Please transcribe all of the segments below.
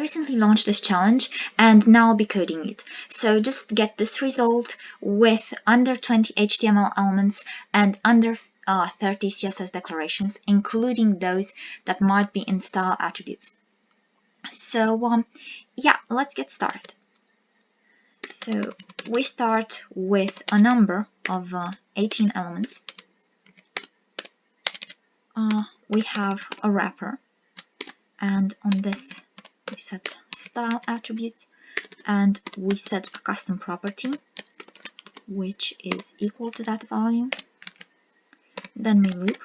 recently launched this challenge and now I'll be coding it. So just get this result with under 20 HTML elements and under 30 CSS declarations, including those that might be in style attributes. So yeah, let's get started. So we start with a number of 18 elements. We have a wrapper, and on this we set style attribute, and we set a custom property which is equal to that value. Then we loop,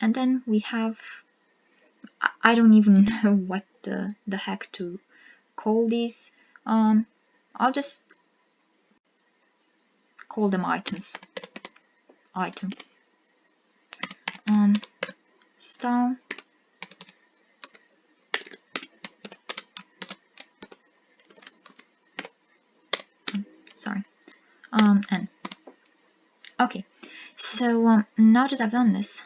and then we have, I don't even know what the heck to call these. I'll just call them items. Item, style, sorry, n. Okay, so now that I've done this,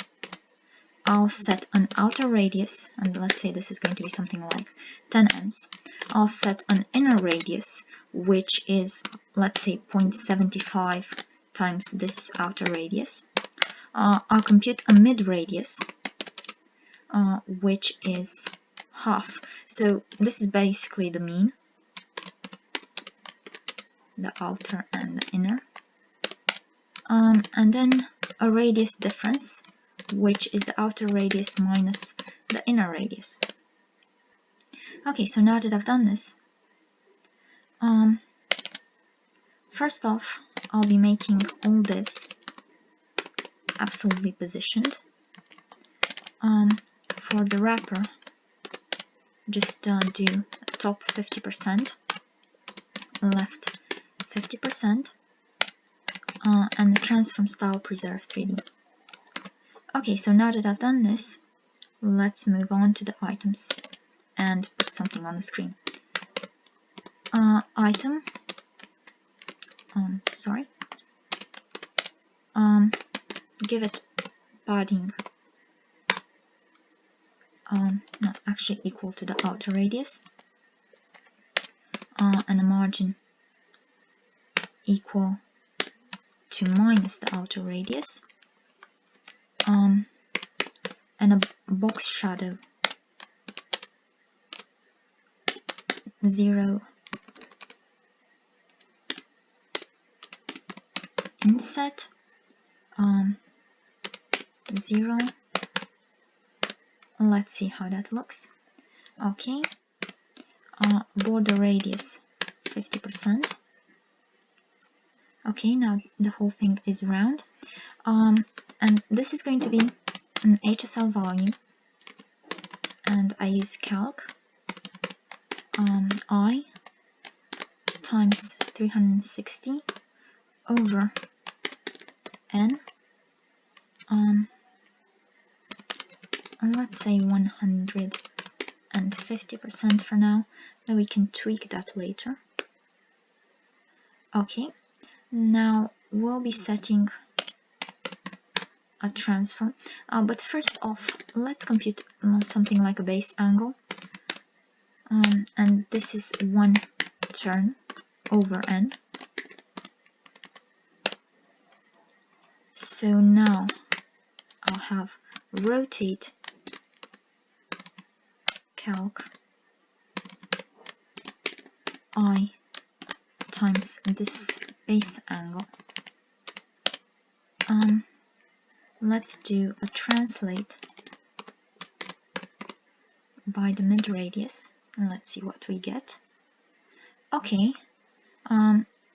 I'll set an outer radius, and let's say this is going to be something like 10 ems. I'll set an inner radius, which is, let's say, 0.75 times this outer radius. I'll compute a mid radius, which is half. So this is basically the mean, the outer and the inner. And then a radius difference, which is the outer radius minus the inner radius. Okay, so now that I've done this, first off, I'll be making all divs absolutely positioned. For the wrapper, just do top 50%, left 50%, and the transform style preserve 3D. Okay, so now that I've done this, let's move on to the items and put something on the screen. Item, give it padding, no, actually equal to the outer radius, and a margin equal to minus the outer radius, and a box shadow 0 inset 0. Let's see how that looks. Okay, border radius 50%. Okay, now the whole thing is round, and this is going to be an HSL value, and I use calc I times 360 over n, and let's say 150% for now, then we can tweak that later. Okay, now we'll be setting a transform, but first off, let's compute something like a base angle, and this is 1 turn over n. So now I'll have rotate calc I times this base angle. Let's do a translate by the mid radius, and let's see what we get. Okay,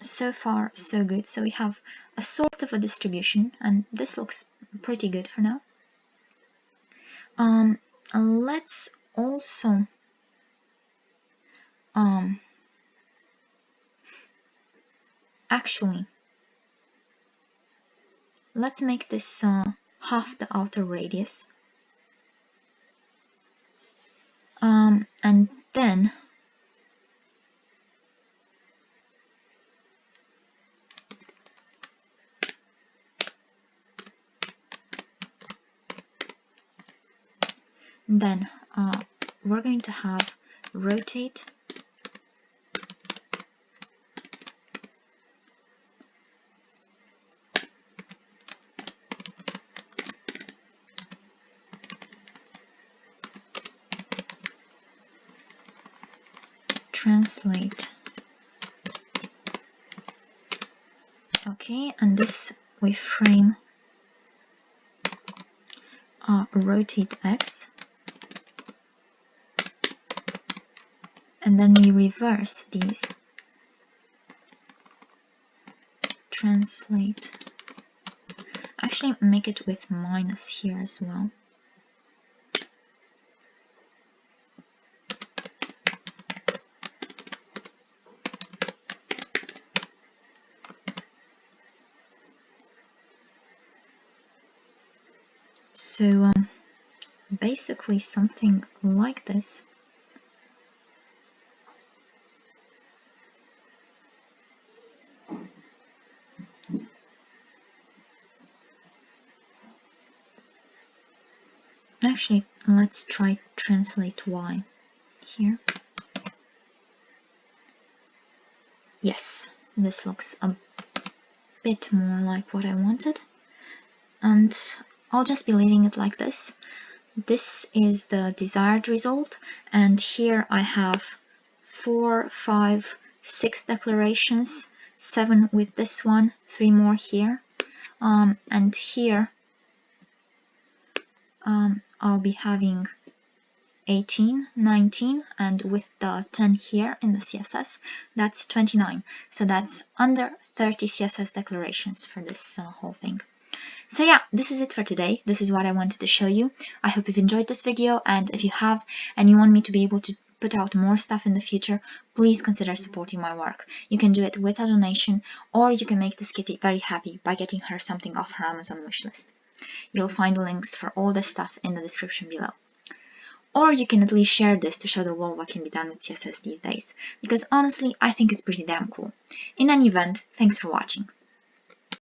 so far so good. So we have a sort of a distribution, and this looks pretty good for now. Let's also actually, let's make this half the outer radius, and then Then we're going to have rotate translate. Okay, and this we frame rotate X, and then we reverse these, translate. Actually make it with minus here as well. So basically something like this. Actually, let's try translate Y here. Yes, this looks a bit more like what I wanted. And I'll just be leaving it like this. This is the desired result, and here I have 4, 5, 6 declarations, 7 with this one, 3 more here, and here I'll be having 18, 19, and with the 10 here in the CSS, that's 29. So that's under 30 CSS declarations for this whole thing. So yeah, this is it for today. This is what I wanted to show you. I hope you've enjoyed this video, and if you have and you want me to be able to put out more stuff in the future, please consider supporting my work. You can do it with a donation, or you can make this kitty very happy by getting her something off her Amazon wishlist. You'll find links for all this stuff in the description below. Or you can at least share this to show the world what can be done with CSS these days, because honestly, I think it's pretty damn cool. In any event, thanks for watching.